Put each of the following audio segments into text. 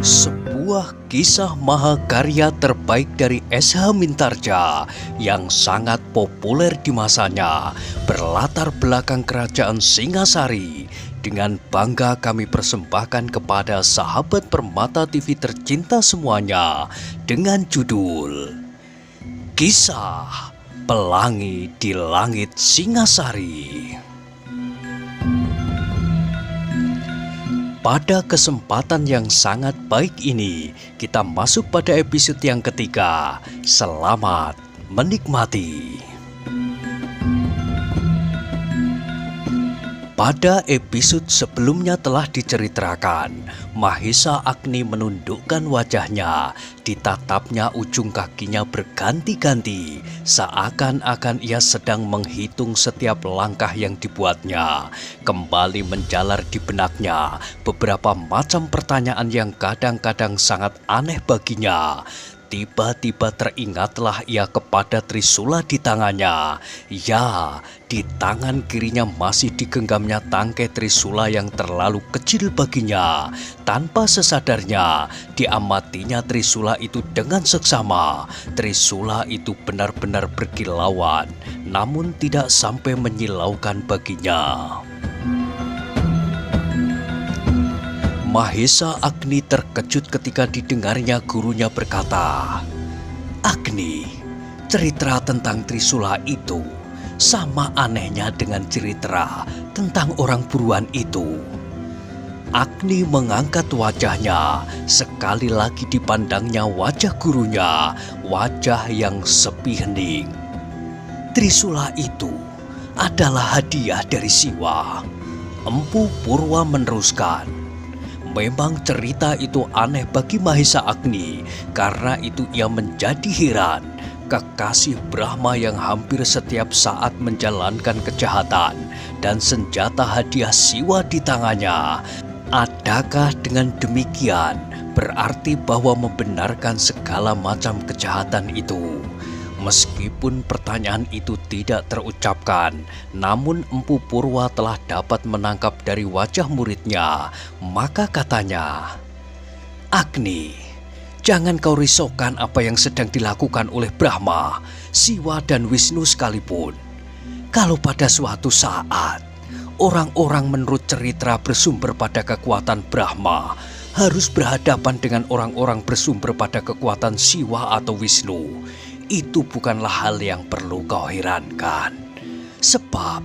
Sebuah kisah mahakarya terbaik dari S.H. Mintarja yang sangat populer di masanya, berlatar belakang kerajaan Singasari. Dengan bangga kami persembahkan kepada sahabat Permata TV tercinta semuanya dengan judul Kisah Pelangi di Langit Singasari. Pada kesempatan yang sangat baik ini, kita masuk pada episode yang ketiga. Selamat menikmati. Pada episode sebelumnya telah diceritakan, Mahesa Agni menundukkan wajahnya, ditatapnya ujung kakinya berganti-ganti, seakan-akan ia sedang menghitung setiap langkah yang dibuatnya. Kembali menjalar di benaknya beberapa macam pertanyaan yang kadang-kadang sangat aneh baginya. Tiba-tiba teringatlah ia kepada trisula di tangannya. Ya, di tangan kirinya masih digenggamnya tangkai trisula yang terlalu kecil baginya. Tanpa sesadarnya, diamatinya trisula itu dengan seksama. Trisula itu benar-benar berkilauan, namun tidak sampai menyilaukan baginya. Mahesa Agni terkejut ketika didengarnya gurunya berkata, "Agni, cerita tentang trisula itu sama anehnya dengan cerita tentang orang buruan itu." Agni mengangkat wajahnya, sekali lagi dipandangnya wajah gurunya, wajah yang sepi hening. "Trisula itu adalah hadiah dari Siwa," Empu Purwa meneruskan. Memang cerita itu aneh bagi Mahesa Agni, karena itu ia menjadi heran. Kekasih Brahma yang hampir setiap saat menjalankan kejahatan dan senjata hadiah Siwa di tangannya. Adakah dengan demikian berarti bahwa membenarkan segala macam kejahatan itu? Meskipun pertanyaan itu tidak terucapkan, namun Empu Purwa telah dapat menangkap dari wajah muridnya. Maka katanya, "Agni, jangan kau risaukan apa yang sedang dilakukan oleh Brahma, Siwa dan Wisnu sekalipun. Kalau pada suatu saat, orang-orang menurut cerita bersumber pada kekuatan Brahma harus berhadapan dengan orang-orang bersumber pada kekuatan Siwa atau Wisnu, itu bukanlah hal yang perlu kau herankan. Sebab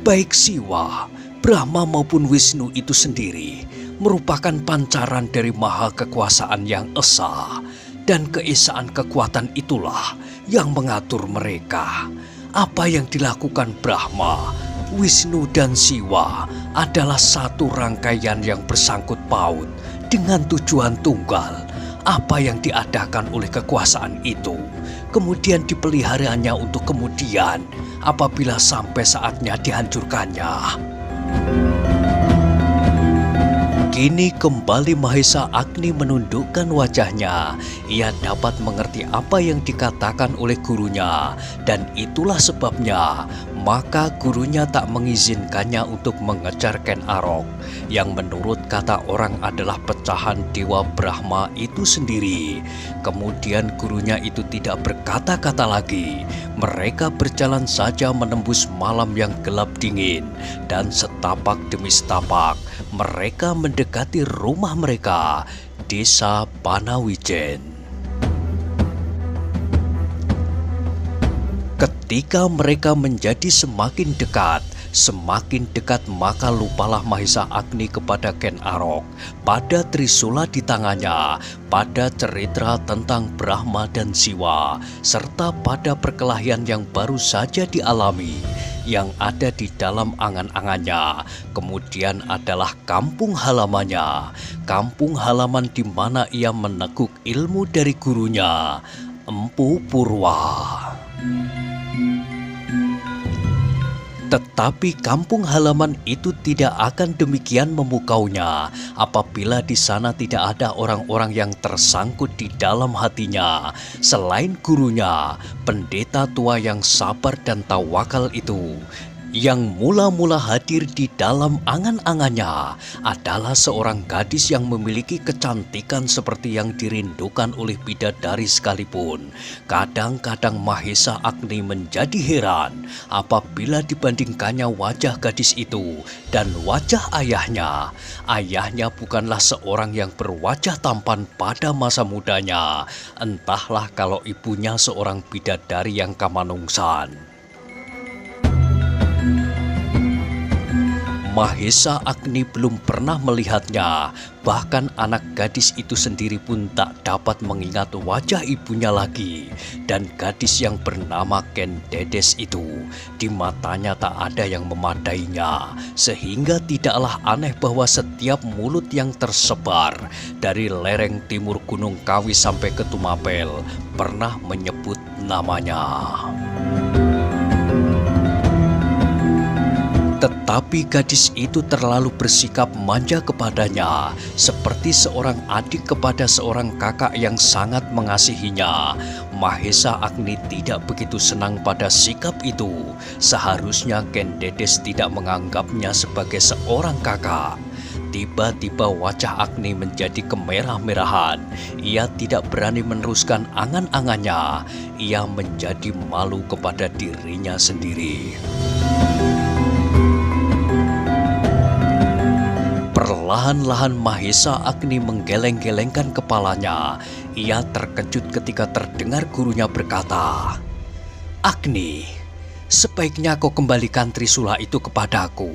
baik Siwa, Brahma maupun Wisnu itu sendiri merupakan pancaran dari maha kekuasaan yang esa, dan keesaan kekuatan itulah yang mengatur mereka. Apa yang dilakukan Brahma, Wisnu dan Siwa adalah satu rangkaian yang bersangkut paut dengan tujuan tunggal. Apa yang diadakan oleh kekuasaan itu kemudian dipeliharanya untuk kemudian apabila sampai saatnya dihancurkannya." Kini kembali Mahesa Agni menundukkan wajahnya. Ia dapat mengerti apa yang dikatakan oleh gurunya, dan itulah sebabnya maka gurunya tak mengizinkannya untuk mengejar Ken Arok, yang menurut kata orang adalah pecahan Dewa Brahma itu sendiri. Kemudian gurunya itu tidak berkata-kata lagi. Mereka berjalan saja menembus malam yang gelap dingin, dan setapak demi setapak mereka mendekati rumah mereka, Desa Panawijen. Ketika mereka menjadi semakin dekat maka lupalah Mahesa Agni kepada Ken Arok, pada trisula di tangannya, pada cerita tentang Brahma dan Siwa, serta pada perkelahian yang baru saja dialami. Yang ada di dalam angan-angannya kemudian adalah kampung halamannya, kampung halaman di mana ia menekuk ilmu dari gurunya, Empu Purwa. Tetapi kampung halaman itu tidak akan demikian memukaunya apabila di sana tidak ada orang-orang yang tersangkut di dalam hatinya selain gurunya, pendeta tua yang sabar dan tawakal itu. Yang mula-mula hadir di dalam angan-angannya adalah seorang gadis yang memiliki kecantikan seperti yang dirindukan oleh bidadari sekalipun. Kadang-kadang Mahesa Agni menjadi heran apabila dibandingkannya wajah gadis itu dan wajah ayahnya. Ayahnya bukanlah seorang yang berwajah tampan pada masa mudanya. Entahlah kalau ibunya seorang bidadari yang kamanungsan. Mahesa Agni belum pernah melihatnya, bahkan anak gadis itu sendiri pun tak dapat mengingat wajah ibunya lagi. Dan gadis yang bernama Ken Dedes itu, di matanya tak ada yang memadainya, sehingga tidaklah aneh bahwa setiap mulut yang tersebar dari lereng timur Gunung Kawi sampai ke Tumapel pernah menyebut namanya. Tetapi gadis itu terlalu bersikap manja kepadanya, seperti seorang adik kepada seorang kakak yang sangat mengasihinya. Mahesa Agni tidak begitu senang pada sikap itu. Seharusnya Ken Dedes tidak menganggapnya sebagai seorang kakak. Tiba-tiba wajah Agni menjadi kemerah-merahan. Ia tidak berani meneruskan angan-angannya. Ia menjadi malu kepada dirinya sendiri. Perlahan-lahan Mahesa Agni menggeleng-gelengkan kepalanya. Ia terkejut ketika terdengar gurunya berkata, "Agni, sebaiknya kau kembalikan Trisula itu kepadaku.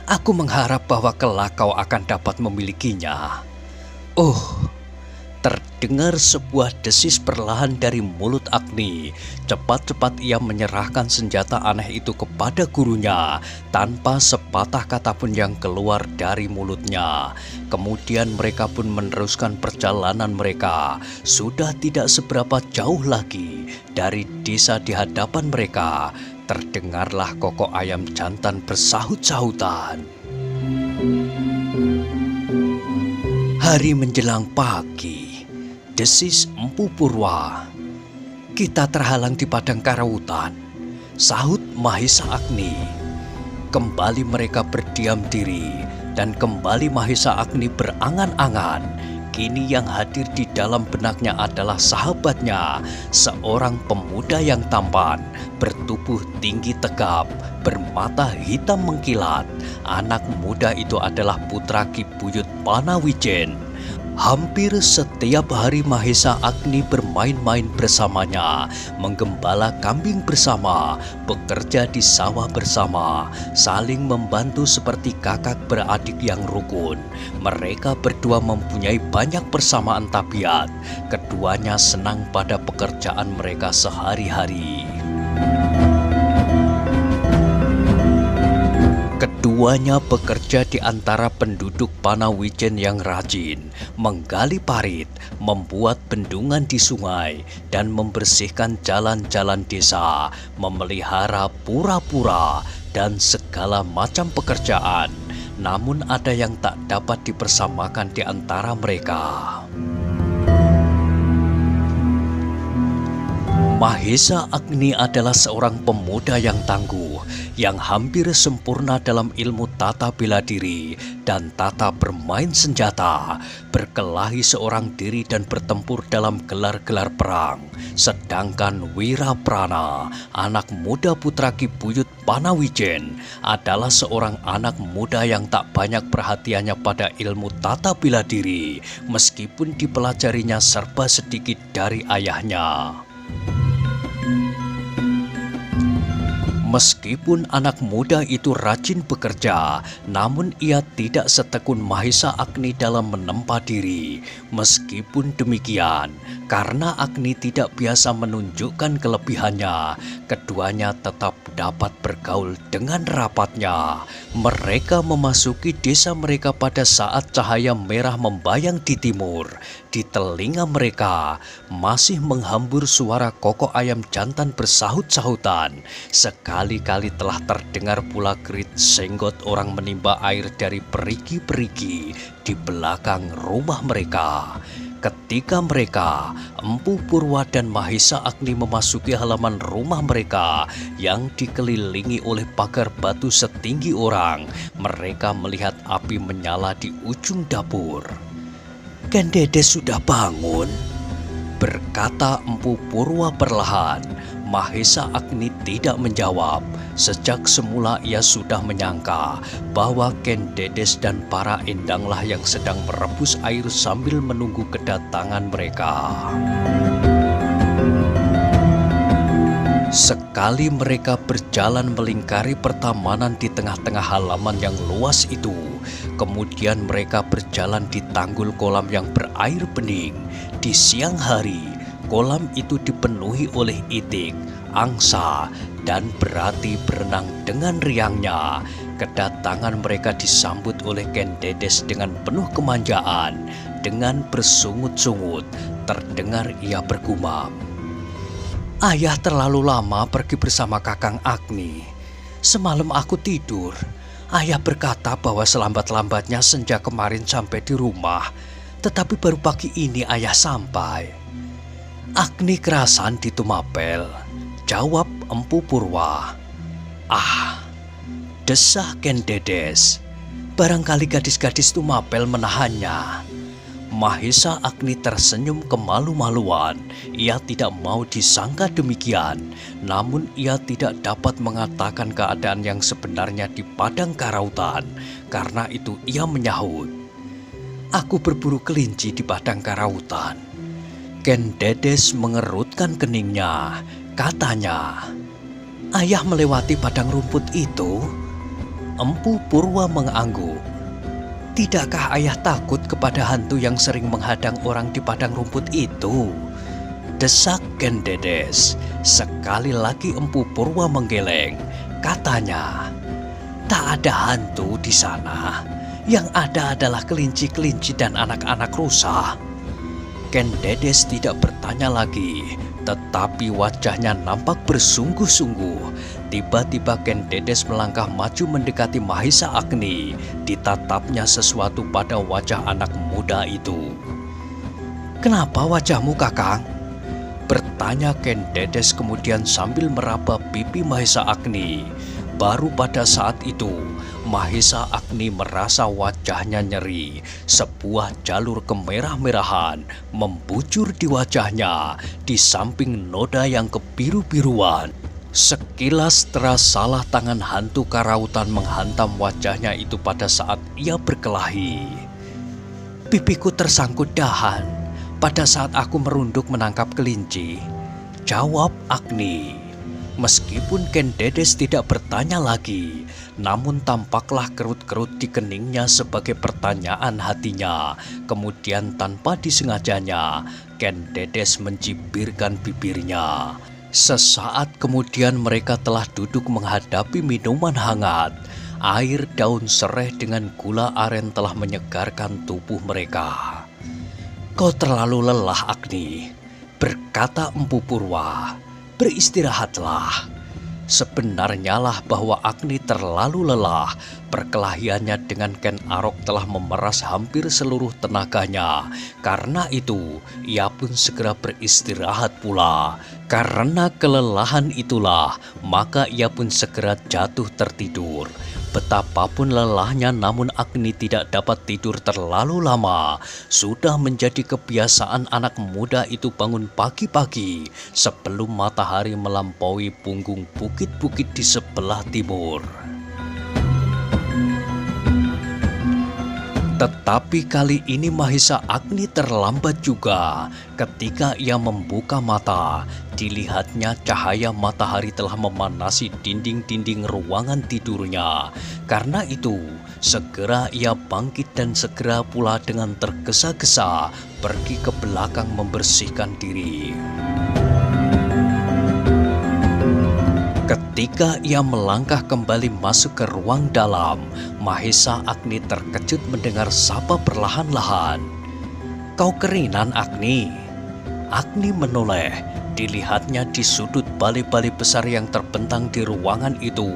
Aku mengharap bahwa kelak kau akan dapat memilikinya." Oh, terdengar sebuah desis perlahan dari mulut Agni. Cepat-cepat ia menyerahkan senjata aneh itu kepada gurunya tanpa sepatah kata pun yang keluar dari mulutnya. Kemudian mereka pun meneruskan perjalanan mereka. Sudah tidak seberapa jauh lagi dari desa di hadapan mereka, terdengarlah kokok ayam jantan bersahut-sahutan. Hari menjelang pagi. Desis Empu Purwa. "Kita terhalang di padang karautan," sahut Mahesa Agni. Kembali mereka berdiam diri dan kembali Mahesa Agni berangan-angan. Kini yang hadir di dalam benaknya adalah sahabatnya, seorang pemuda yang tampan, bertubuh tinggi tegap, bermata hitam mengkilat. Anak muda itu adalah putra Ki Buyut Panawijen. Hampir setiap hari Mahesa Agni bermain-main bersamanya, menggembala kambing bersama, bekerja di sawah bersama, saling membantu seperti kakak beradik yang rukun. Mereka berdua mempunyai banyak persamaan tabiat. Keduanya senang pada pekerjaan mereka sehari-hari. Keduanya bekerja di antara penduduk Panawijen yang rajin, menggali parit, membuat bendungan di sungai, dan membersihkan jalan-jalan desa, memelihara pura-pura, dan segala macam pekerjaan. Namun ada yang tak dapat dipersamakan di antara mereka. Mahesa Agni adalah seorang pemuda yang tangguh, yang hampir sempurna dalam ilmu tata bela diri dan tata bermain senjata, berkelahi seorang diri dan bertempur dalam gelar-gelar perang. Sedangkan Wiraprana, anak muda putra Ki Buyut Panawijen, adalah seorang anak muda yang tak banyak perhatiannya pada ilmu tata bela diri, meskipun dipelajarinya serba sedikit dari ayahnya. Meskipun anak muda itu rajin bekerja, namun ia tidak setekun Mahesa Agni dalam menempa diri. Meskipun demikian, karena Agni tidak biasa menunjukkan kelebihannya, keduanya tetap dapat bergaul dengan rapatnya. Mereka memasuki desa mereka pada saat cahaya merah membayang di timur. Di telinga mereka masih menghambur suara kokok ayam jantan bersahut-sahutan. Sekali-kali telah terdengar pula gerit senggot orang menimba air dari perigi-perigi di belakang rumah mereka. Ketika mereka, Empu Purwa dan Mahesa Agni memasuki halaman rumah mereka yang dikelilingi oleh pagar batu setinggi orang, mereka melihat api menyala di ujung dapur. "Ken Dedes sudah bangun?" berkata Empu Purwa perlahan. Mahesa Agni tidak menjawab. Sejak semula ia sudah menyangka bahwa Ken Dedes dan para endanglah yang sedang merebus air sambil menunggu kedatangan mereka. Sekali mereka berjalan melingkari pertamanan di tengah-tengah halaman yang luas itu, kemudian mereka berjalan di tanggul kolam yang berair bening. Di siang hari, kolam itu dipenuhi oleh itik, angsa, dan berati berenang dengan riangnya. Kedatangan mereka disambut oleh Ken Dedes dengan penuh kemanjaan. Dengan bersungut-sungut, terdengar ia bergumam, "Ayah terlalu lama pergi bersama Kakang Agni. Semalam aku tidur. Ayah berkata bahwa selambat-lambatnya senja kemarin sampai di rumah. Tetapi baru pagi ini ayah sampai." "Agni kerasan di Tumapel," jawab Empu Purwa. "Ah," desah Ken Dedes, "barangkali gadis-gadis Tumapel menahannya." Mahesa Agni tersenyum kemalu-maluan. Ia tidak mau disangka demikian, namun ia tidak dapat mengatakan keadaan yang sebenarnya di Padang Karautan. Karena itu ia menyahut, "Aku berburu kelinci di Padang Karautan." Ken Dedes mengerutkan keningnya. Katanya, "Ayah melewati padang rumput itu?" Empu Purwa mengangguk. "Tidakkah ayah takut kepada hantu yang sering menghadang orang di padang rumput itu?" desak Ken Dedes. Sekali lagi Empu Purwa menggeleng. Katanya, "Tak ada hantu di sana. Yang ada adalah kelinci-kelinci dan anak-anak rusa." Ken Dedes tidak bertanya lagi, tetapi wajahnya nampak bersungguh-sungguh. Tiba-tiba Ken Dedes melangkah maju mendekati Mahesa Agni. Ditatapnya sesuatu pada wajah anak muda itu. "Kenapa wajahmu, Kakang?" bertanya Ken Dedes kemudian sambil meraba pipi Mahesa Agni. Baru pada saat itu, Mahesa Agni merasa wajahnya nyeri. Sebuah jalur kemerah-merahan membujur di wajahnya, di samping noda yang kebiru-biruan. Sekilas terasalah tangan hantu karautan menghantam wajahnya itu pada saat ia berkelahi. "Pipiku tersangkut dahan pada saat aku merunduk menangkap kelinci," jawab Agni. Meskipun Ken Dedes tidak bertanya lagi, namun tampaklah kerut-kerut di keningnya sebagai pertanyaan hatinya. Kemudian tanpa disengajanya, Ken Dedes mencibirkan bibirnya. Sesaat kemudian mereka telah duduk menghadapi minuman hangat. Air daun sereh dengan gula aren telah menyegarkan tubuh mereka. "Kau terlalu lelah, Agni," berkata Empu Purwa. "Beristirahatlah." Sebenarnya lah bahwa Agni terlalu lelah. Perkelahiannya dengan Ken Arok telah memeras hampir seluruh tenaganya. Karena itu, ia pun segera beristirahat pula. Karena kelelahan itulah, maka ia pun segera jatuh tertidur. Betapapun lelahnya, namun Agni tidak dapat tidur terlalu lama. Sudah menjadi kebiasaan anak muda itu bangun pagi-pagi sebelum matahari melampaui punggung bukit-bukit di sebelah timur. Tetapi kali ini Mahesa Agni terlambat juga. Ketika ia membuka mata, dilihatnya cahaya matahari telah memanasi dinding-dinding ruangan tidurnya. Karena itu, segera ia bangkit dan segera pula dengan tergesa-gesa pergi ke belakang membersihkan diri. Ketika ia melangkah kembali masuk ke ruang dalam, Mahesa Agni terkejut mendengar sapa perlahan-lahan. "Kau kerinan, Agni?" Agni menoleh. Dilihatnya di sudut balai-balai besar yang terbentang di ruangan itu,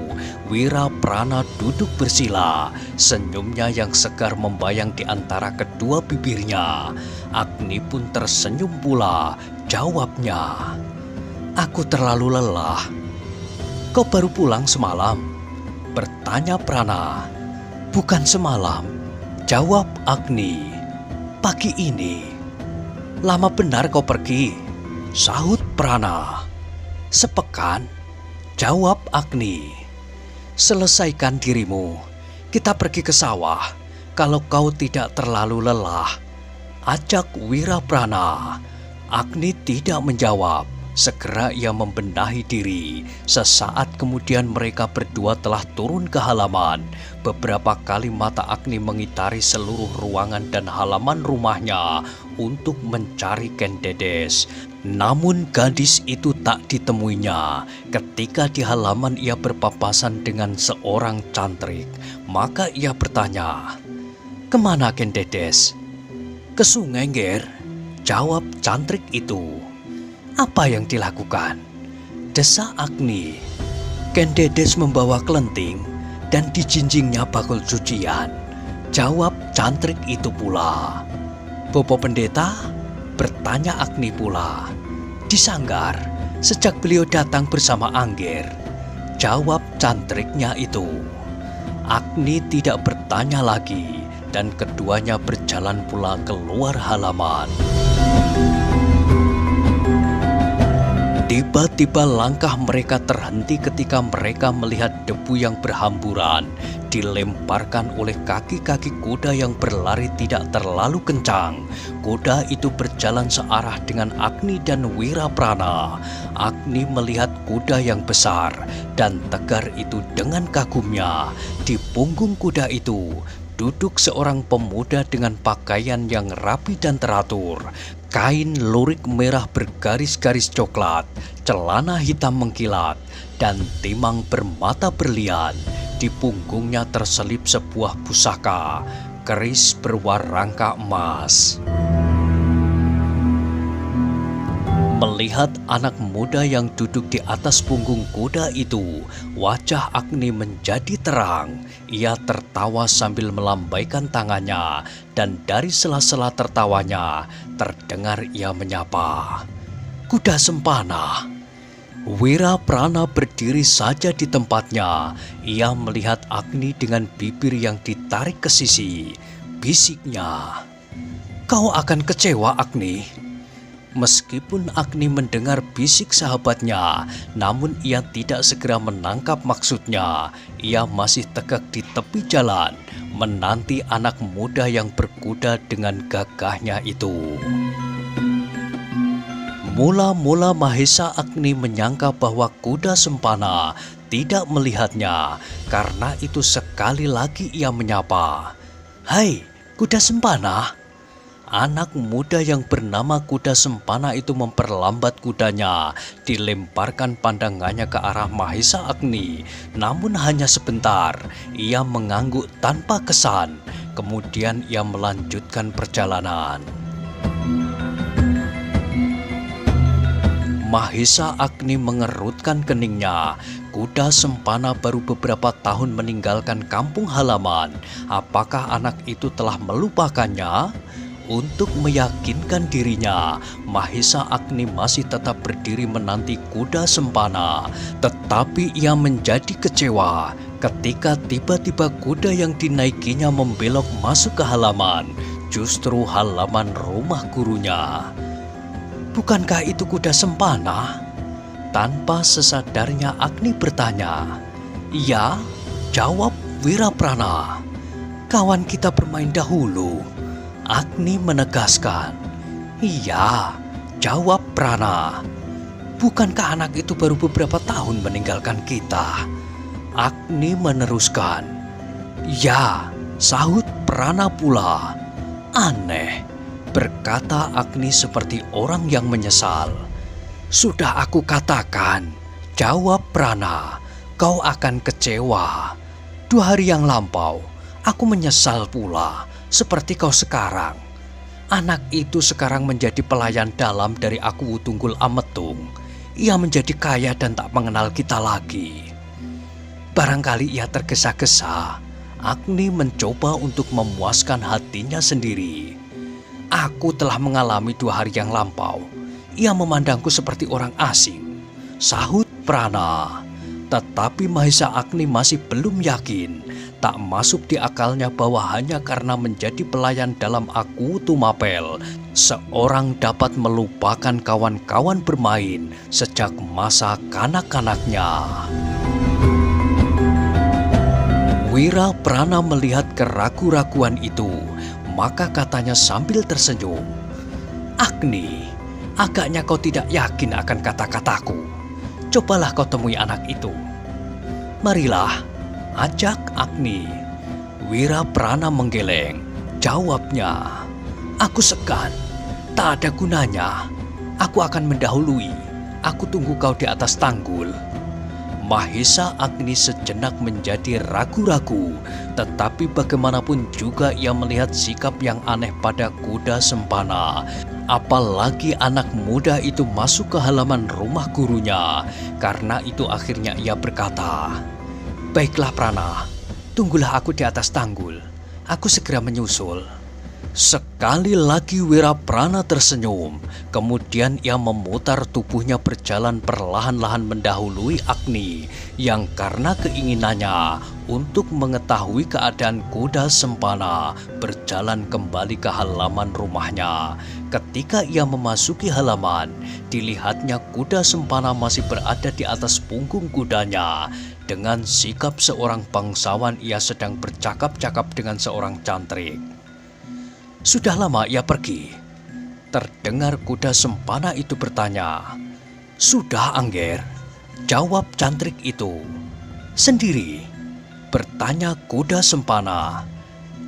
Wiraprana duduk bersila, senyumnya yang segar membayang di antara kedua bibirnya. Agni pun tersenyum pula, jawabnya, "Aku terlalu lelah." "Kau baru pulang semalam?" bertanya Prana. "Bukan semalam," jawab Agni. "Pagi ini." "Lama benar kau pergi?" sahut Prana. "Sepekan," jawab Agni. "Selesaikan dirimu, kita pergi ke sawah. Kalau kau tidak terlalu lelah," ajak Wiraprana. Agni tidak menjawab. Segera ia membenahi diri. Sesaat kemudian mereka berdua telah turun ke halaman. Beberapa kali mata Agni mengitari seluruh ruangan dan halaman rumahnya untuk mencari Ken Dedes. Namun gadis itu tak ditemuinya. Ketika di halaman ia berpapasan dengan seorang cantrik, maka ia bertanya, "Kemana Ken Dedes?" "Ke sungai, Nger," jawab cantrik itu. "Apa yang dilakukan?" desa Agni. "Ken Dedes membawa kelenting dan dijinjingnya bakul cucian," jawab cantrik itu pula. "Bopo pendeta?" bertanya Agni pula. "Disanggar sejak beliau datang bersama Angger," jawab cantriknya itu. Agni tidak bertanya lagi dan keduanya berjalan pula keluar halaman. Tiba-tiba langkah mereka terhenti ketika mereka melihat debu yang berhamburan dilemparkan oleh kaki-kaki kuda yang berlari tidak terlalu kencang. Kuda itu berjalan searah dengan Agni dan Wiraprana. Agni melihat kuda yang besar dan tegar itu dengan kagumnya. Di punggung kuda itu duduk seorang pemuda dengan pakaian yang rapi dan teratur. Kain lurik merah bergaris-garis coklat, celana hitam mengkilat, dan timang bermata berlian. Di punggungnya terselip sebuah pusaka, keris berwarangka emas. Melihat anak muda yang duduk di atas punggung kuda itu, wajah Agni menjadi terang. Ia tertawa sambil melambaikan tangannya, dan dari sela-sela tertawanya terdengar ia menyapa, "Kuda Sempana." Wiraprana berdiri saja di tempatnya. Ia melihat Agni dengan bibir yang ditarik ke sisi. Bisiknya, "Kau akan kecewa, Agni." Meskipun Agni mendengar bisik sahabatnya, namun ia tidak segera menangkap maksudnya. Ia masih tegak di tepi jalan, menanti anak muda yang berkuda dengan gagahnya itu. Mula-mula Mahesa Agni menyangka bahwa kuda Sempana tidak melihatnya. Karena itu sekali lagi ia menyapa, "Hai, kuda Sempana." Anak muda yang bernama Kuda Sempana itu memperlambat kudanya, dilemparkan pandangannya ke arah Mahesa Agni. Namun hanya sebentar, ia mengangguk tanpa kesan. Kemudian ia melanjutkan perjalanan. Mahesa Agni mengerutkan keningnya. Kuda Sempana baru beberapa tahun meninggalkan kampung halaman. Apakah anak itu telah melupakannya? Untuk meyakinkan dirinya, Mahesa Agni masih tetap berdiri menanti kuda Sempana. Tetapi ia menjadi kecewa ketika tiba-tiba kuda yang dinaikinya membelok masuk ke halaman. Justru halaman rumah gurunya. "Bukankah itu kuda Sempana?" Tanpa sesadarnya Agni bertanya. "Iya," jawab Wiraprana. "Kawan kita bermain dahulu." Agni menegaskan. "Iya," jawab Prana. "Bukankah anak itu baru beberapa tahun meninggalkan kita?" Agni meneruskan. "Ya," sahut Prana pula. "Aneh," berkata Agni seperti orang yang menyesal. "Sudah aku katakan," jawab Prana, "kau akan kecewa. 2 hari yang lampau, aku menyesal pula. Seperti kau sekarang. Anak itu sekarang menjadi pelayan dalam dari Aku Tunggul Ametung. ia menjadi kaya dan tak mengenal kita lagi. Barangkali ia tergesa-gesa. Agni mencoba untuk memuaskan hatinya sendiri. Aku telah mengalami 2 hari yang lampau. Ia memandangku seperti orang asing, sahut Prana. Tetapi Mahesa Agni masih belum yakin. Tak masuk di akalnya bahwa hanya karena menjadi pelayan dalam Aku Tumapel, seorang dapat melupakan kawan-kawan bermain sejak masa kanak-kanaknya. Wira Prana melihat keraguan-raguan itu, maka katanya sambil tersenyum, "Agni, agaknya kau tidak yakin akan kata-kataku. Cobalah kau temui anak itu." "Marilah," ajak Agni. Wira Prana menggeleng. Jawabnya, "Aku segan. Tak ada gunanya. Aku akan mendahului. Aku tunggu kau di atas tanggul." Mahesa Agni sejenak menjadi ragu-ragu, tetapi bagaimanapun juga ia melihat sikap yang aneh pada kuda Sempana. Apalagi anak muda itu masuk ke halaman rumah gurunya. Karena itu akhirnya ia berkata, "Baiklah Prana, tunggulah aku di atas tanggul. Aku segera menyusul." Sekali lagi Wira Prana tersenyum. Kemudian ia memutar tubuhnya berjalan perlahan-lahan mendahului Agni, yang karena keinginannya untuk mengetahui keadaan kuda Sempana berjalan kembali ke halaman rumahnya. Ketika ia memasuki halaman, dilihatnya kuda Sempana masih berada di atas punggung kudanya. Dengan sikap seorang bangsawan, ia sedang bercakap-cakap dengan seorang cantrik. "Sudah lama ia pergi?" Terdengar kuda Sempana itu bertanya. "Sudah, Angger," jawab cantrik itu. "Sendiri?" bertanya kuda Sempana.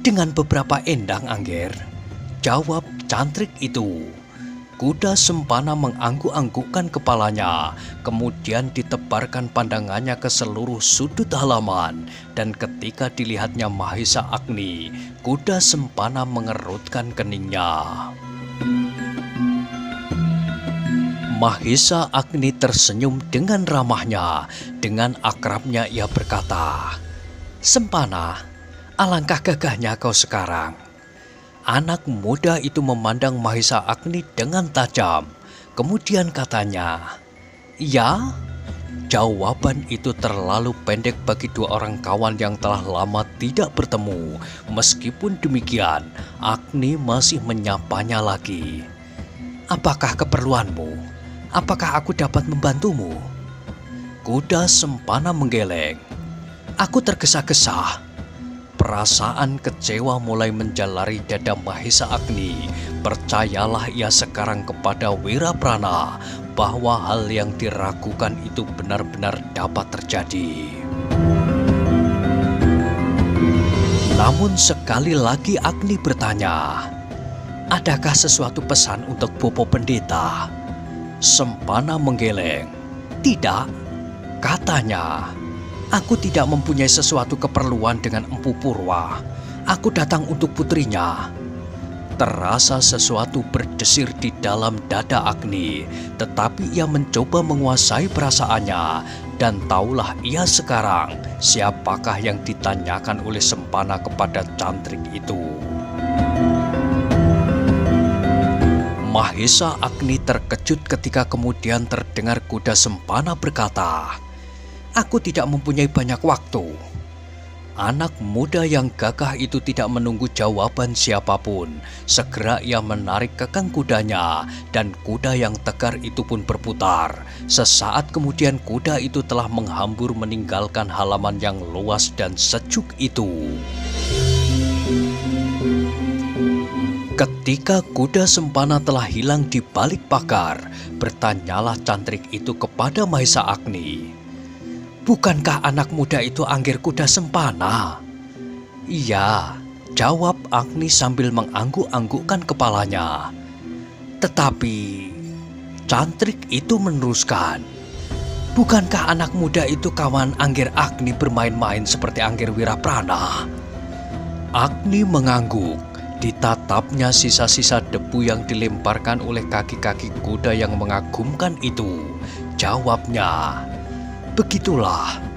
"Dengan beberapa endang, Angger," jawab cantrik itu. Kuda Sempana mengangguk-anggukkan kepalanya, kemudian ditebarkan pandangannya ke seluruh sudut halaman, dan ketika dilihatnya Mahesa Agni, kuda Sempana mengerutkan keningnya. Mahesa Agni tersenyum dengan ramahnya. Dengan akrabnya ia berkata, "Sempana, alangkah gagahnya kau sekarang." Anak muda itu memandang Mahesa Agni dengan tajam. Kemudian katanya, "Ya?" Jawaban itu terlalu pendek bagi 2 orang kawan yang telah lama tidak bertemu. Meskipun demikian, Agni masih menyapanya lagi. "Apakah keperluanmu? Apakah aku dapat membantumu?" Kuda Sempana menggeleng. "Aku tergesa-gesa." Perasaan kecewa mulai menjalari dada Mahesa Agni. Percayalah ia sekarang kepada Wira Prana bahwa hal yang diragukan itu benar-benar dapat terjadi. Namun sekali lagi Agni bertanya, "Adakah sesuatu pesan untuk Bopo Pendeta?" Sempana menggeleng. "Tidak," katanya. "Aku tidak mempunyai sesuatu keperluan dengan Empu Purwa. Aku datang untuk putrinya." Terasa sesuatu berdesir di dalam dada Agni, tetapi ia mencoba menguasai perasaannya, dan taulah ia sekarang siapakah yang ditanyakan oleh Sempana kepada cantrik itu. Mahesa Agni terkejut ketika kemudian terdengar kuda Sempana berkata, "Aku tidak mempunyai banyak waktu." Anak muda yang gagah itu tidak menunggu jawaban siapapun. Segera ia menarik kekang kudanya, dan kuda yang tegar itu pun berputar. Sesaat kemudian kuda itu telah menghambur meninggalkan halaman yang luas dan sejuk itu. Ketika kuda Sempana telah hilang di balik pagar, bertanyalah cantrik itu kepada Mahesa Agni, "Bukankah anak muda itu Angger kuda Sempana?" "Iya," jawab Agni sambil mengangguk-anggukkan kepalanya. "Tetapi," cantrik itu meneruskan, "bukankah anak muda itu kawan Angger Agni bermain-main seperti Angger Wiraprana?" Agni mengangguk. Ditatapnya sisa-sisa debu yang dilemparkan oleh kaki-kaki kuda yang mengagumkan itu. jawabnya. Begitulah.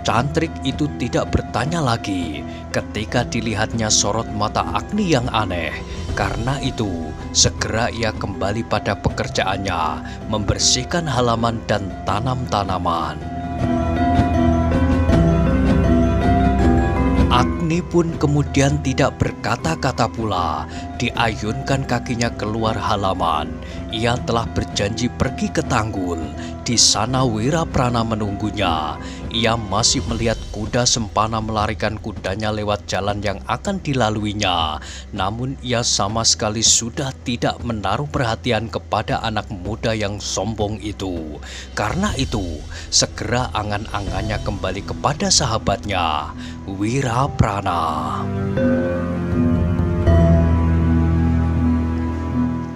Cantrik itu tidak bertanya lagi ketika dilihatnya sorot mata Agni yang aneh. Karena itu, segera ia kembali pada pekerjaannya, membersihkan halaman dan tanam-tanaman. Agni pun kemudian tidak berkata-kata pula, diayunkan kakinya keluar halaman. Ia telah berjanji pergi ke Tanggul. Di sana Wiraprana menunggunya. Ia masih melihat kuda Sempana melarikan kudanya lewat jalan yang akan dilaluinya. Namun ia sama sekali sudah tidak menaruh perhatian kepada anak muda yang sombong itu. Karena itu, segera angan-angannya kembali kepada sahabatnya, Wiraprana.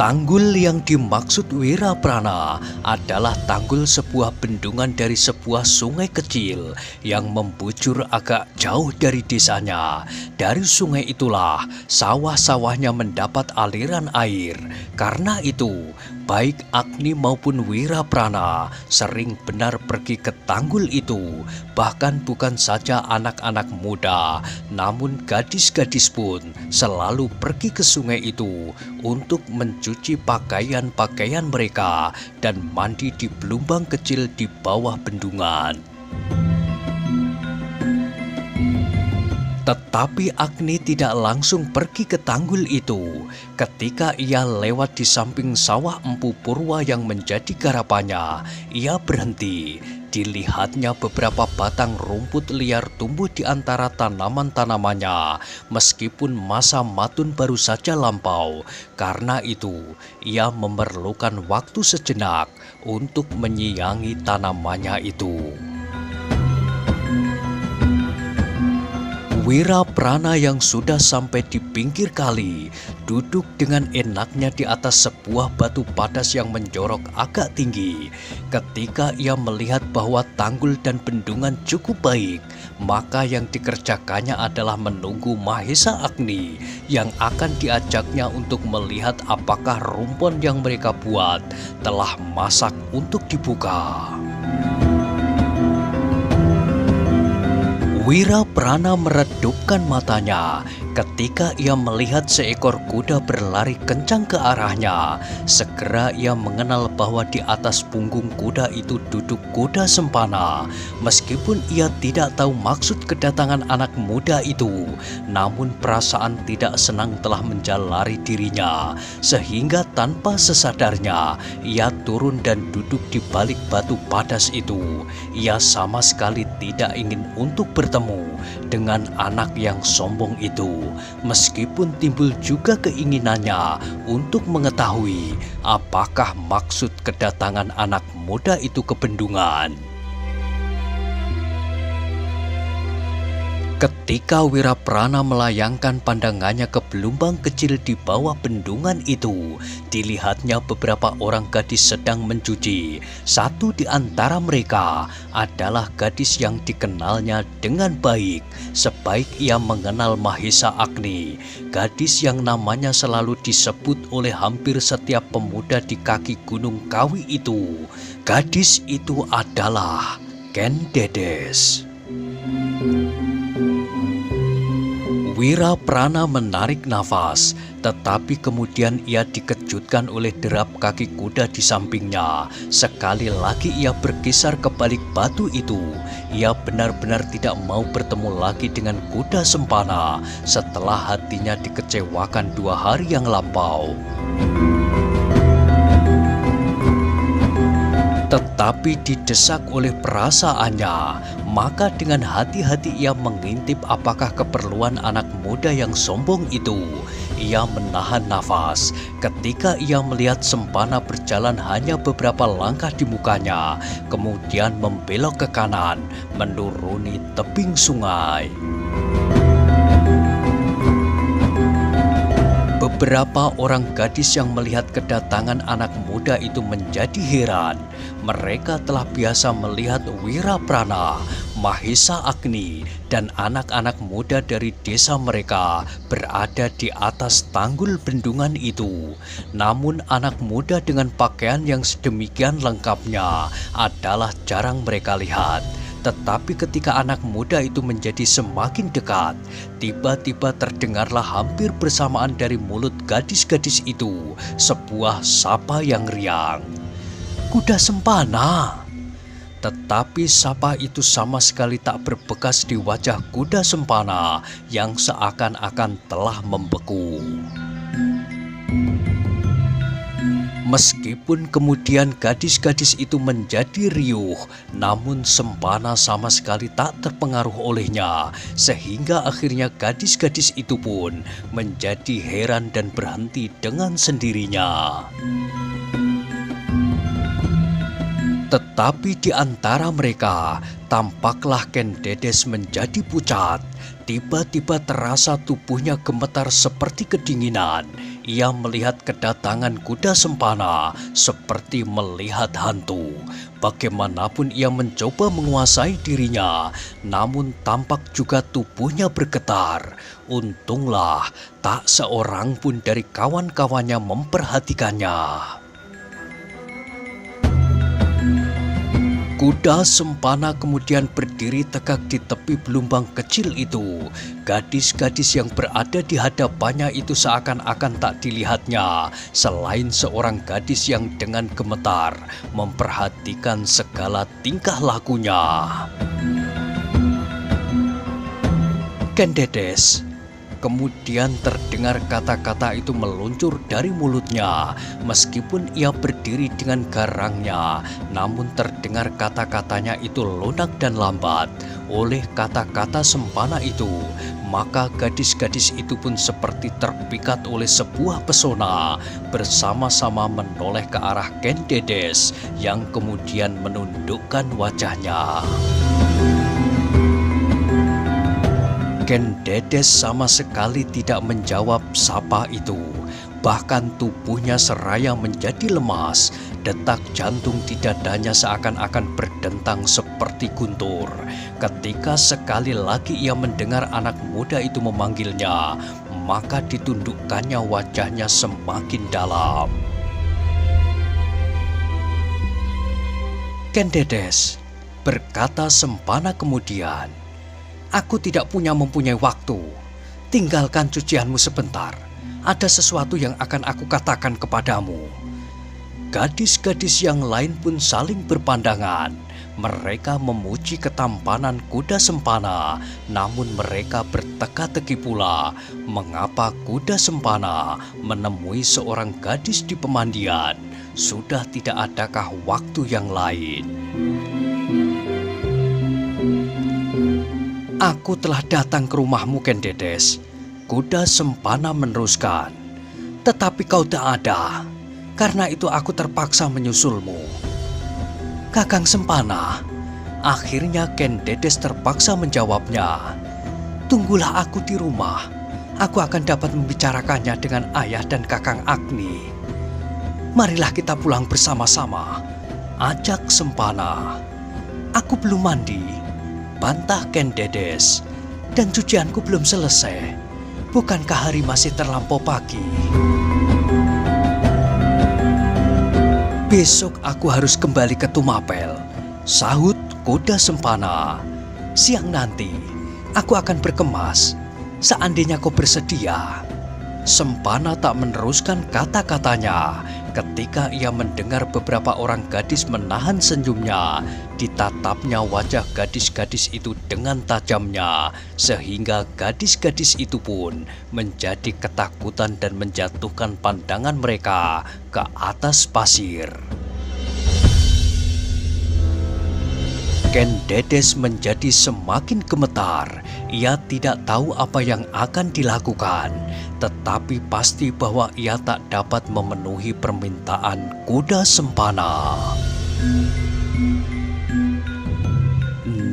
Tanggul yang dimaksud Wiraprana adalah tanggul sebuah bendungan dari sebuah sungai kecil yang membujur agak jauh dari desanya. Dari sungai itulah sawah-sawahnya mendapat aliran air. Karena itu, baik Agni maupun Wiraprana sering benar pergi ke tanggul itu. Bahkan bukan saja anak-anak muda, namun gadis-gadis pun selalu pergi ke sungai itu untuk mencuci pakaian-pakaian mereka dan mandi di belumbang kecil di bawah bendungan. Tetapi Agni tidak langsung pergi ke tanggul itu. Ketika ia lewat di samping sawah Empu Purwa yang menjadi garapannya, ia berhenti. Dilihatnya beberapa batang rumput liar tumbuh di antara tanaman-tanamannya, meskipun masa matun baru saja lampau. Karena itu, ia memerlukan waktu sejenak untuk menyiangi tanamannya itu. Wiraprana yang sudah sampai di pinggir kali, duduk dengan enaknya di atas sebuah batu padas yang menjorok agak tinggi. Ketika ia melihat bahwa tanggul dan bendungan cukup baik, maka yang dikerjakannya adalah menunggu Mahesa Agni yang akan diajaknya untuk melihat apakah rumpun yang mereka buat telah masak untuk dibuka. Wiraprana meredupkan matanya ketika ia melihat seekor kuda berlari kencang ke arahnya. Segera ia mengenal bahwa di atas punggung kuda itu duduk kuda Sempana. Meskipun ia tidak tahu maksud kedatangan anak muda itu, namun perasaan tidak senang telah menjalari dirinya, sehingga tanpa sesadarnya ia turun dan duduk di balik batu padas itu. Ia sama sekali tidak ingin untuk bertemu dengan anak yang sombong itu, meskipun timbul juga keinginannya untuk mengetahui apakah maksud kedatangan anak muda itu ke bendungan. Ketika Wiraprana melayangkan pandangannya ke belumbang kecil di bawah bendungan itu, dilihatnya beberapa orang gadis sedang mencuci. Satu di antara mereka adalah gadis yang dikenalnya dengan baik, sebaik ia mengenal Mahesa Agni. Gadis yang namanya selalu disebut oleh hampir setiap pemuda di kaki Gunung Kawi itu. Gadis itu adalah Kendedes. Wiraprana menarik nafas, tetapi kemudian ia dikejutkan oleh derap kaki kuda di sampingnya. Sekali lagi ia berkisar ke balik batu itu. Ia benar-benar tidak mau bertemu lagi dengan kuda Sempana setelah hatinya dikecewakan 2 hari yang lampau. Tetapi didesak oleh perasaannya, maka dengan hati-hati ia mengintip apakah keperluan anak muda yang sombong itu. Ia menahan nafas ketika ia melihat Sempana berjalan hanya beberapa langkah di mukanya, kemudian membelok ke kanan, menuruni tebing sungai. Beberapa orang gadis yang melihat kedatangan anak muda itu menjadi heran. Mereka telah biasa melihat Wiraprana Mahesa Agni dan anak-anak muda dari desa mereka berada di atas tanggul bendungan itu. Namun anak muda dengan pakaian yang sedemikian lengkapnya adalah jarang mereka lihat. Tetapi ketika anak muda itu menjadi semakin dekat, tiba-tiba terdengarlah hampir bersamaan dari mulut gadis-gadis itu sebuah sapa yang riang. "Kuda Sempana!" Tetapi sapa itu sama sekali tak berbekas di wajah kuda Sempana yang seakan-akan telah membeku. Meskipun kemudian gadis-gadis itu menjadi riuh, namun Sempana sama sekali tak terpengaruh olehnya, sehingga akhirnya gadis-gadis itu pun menjadi heran dan berhenti dengan sendirinya. Tetapi di antara mereka, tampaklah Ken Dedes menjadi pucat. Tiba-tiba terasa tubuhnya gemetar seperti kedinginan. Ia melihat kedatangan kuda Sempana seperti melihat hantu. Bagaimanapun ia mencoba menguasai dirinya, namun tampak juga tubuhnya bergetar. Untunglah tak seorang pun dari kawan-kawannya memperhatikannya. Kuda Sempana kemudian berdiri tegak di tepi belumbang kecil itu. Gadis-gadis yang berada di hadapannya itu seakan-akan tak dilihatnya, selain seorang gadis yang dengan gemetar memperhatikan segala tingkah lakunya. Ken Dedes. Kemudian terdengar kata-kata itu meluncur dari mulutnya. Meskipun ia berdiri dengan garangnya, namun terdengar kata-katanya itu lunak dan lambat. Oleh kata-kata Sempana itu, maka gadis-gadis itu pun seperti terpikat oleh sebuah pesona, bersama-sama menoleh ke arah Ken Dedes yang kemudian menundukkan wajahnya. Ken Dedes sama sekali tidak menjawab sapa itu. Bahkan tubuhnya seraya menjadi lemas. Detak jantung di dadanya seakan-akan berdentang seperti guntur. Ketika sekali lagi ia mendengar anak muda itu memanggilnya, maka ditundukkannya wajahnya semakin dalam. Ken Dedes, berkata Sempana kemudian, "Aku tidak mempunyai waktu. Tinggalkan cucianmu sebentar. Ada sesuatu yang akan aku katakan kepadamu." Gadis-gadis yang lain pun saling berpandangan. Mereka memuji ketampanan kuda Sempana, namun mereka berteka-teki pula mengapa kuda Sempana menemui seorang gadis di pemandian. Sudah tidak adakah waktu yang lain? "Aku telah datang ke rumahmu, Ken Dedes," kuda Sempana meneruskan. "Tetapi kau tak ada. Karena itu aku terpaksa menyusulmu." "Kakang Sempana," akhirnya Ken Dedes terpaksa menjawabnya. "Tunggulah aku di rumah. Aku akan dapat membicarakannya dengan ayah dan Kakang Agni." "Marilah kita pulang bersama-sama," ajak Sempana. "Aku belum mandi," bantah Ken Dedes, "dan cucianku belum selesai. Bukankah hari masih terlampau pagi?" "Besok aku harus kembali ke Tumapel," sahut kuda Sempana. "Siang nanti aku akan berkemas. Seandainya kau bersedia." Sempana tak meneruskan kata-katanya. Ketika ia mendengar beberapa orang gadis menahan senyumnya, ditatapnya wajah gadis-gadis itu dengan tajamnya, sehingga gadis-gadis itu pun menjadi ketakutan dan menjatuhkan pandangan mereka ke atas pasir. Ken Dedes menjadi semakin gemetar. Ia tidak tahu apa yang akan dilakukan, tetapi pasti bahwa ia tak dapat memenuhi permintaan kuda Sempana.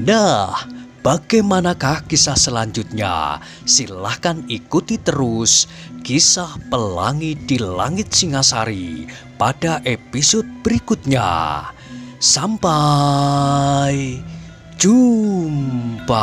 Nah, bagaimanakah kisah selanjutnya? Silahkan ikuti terus kisah Pelangi di Langit Singasari pada episode berikutnya. Sampai jumpa.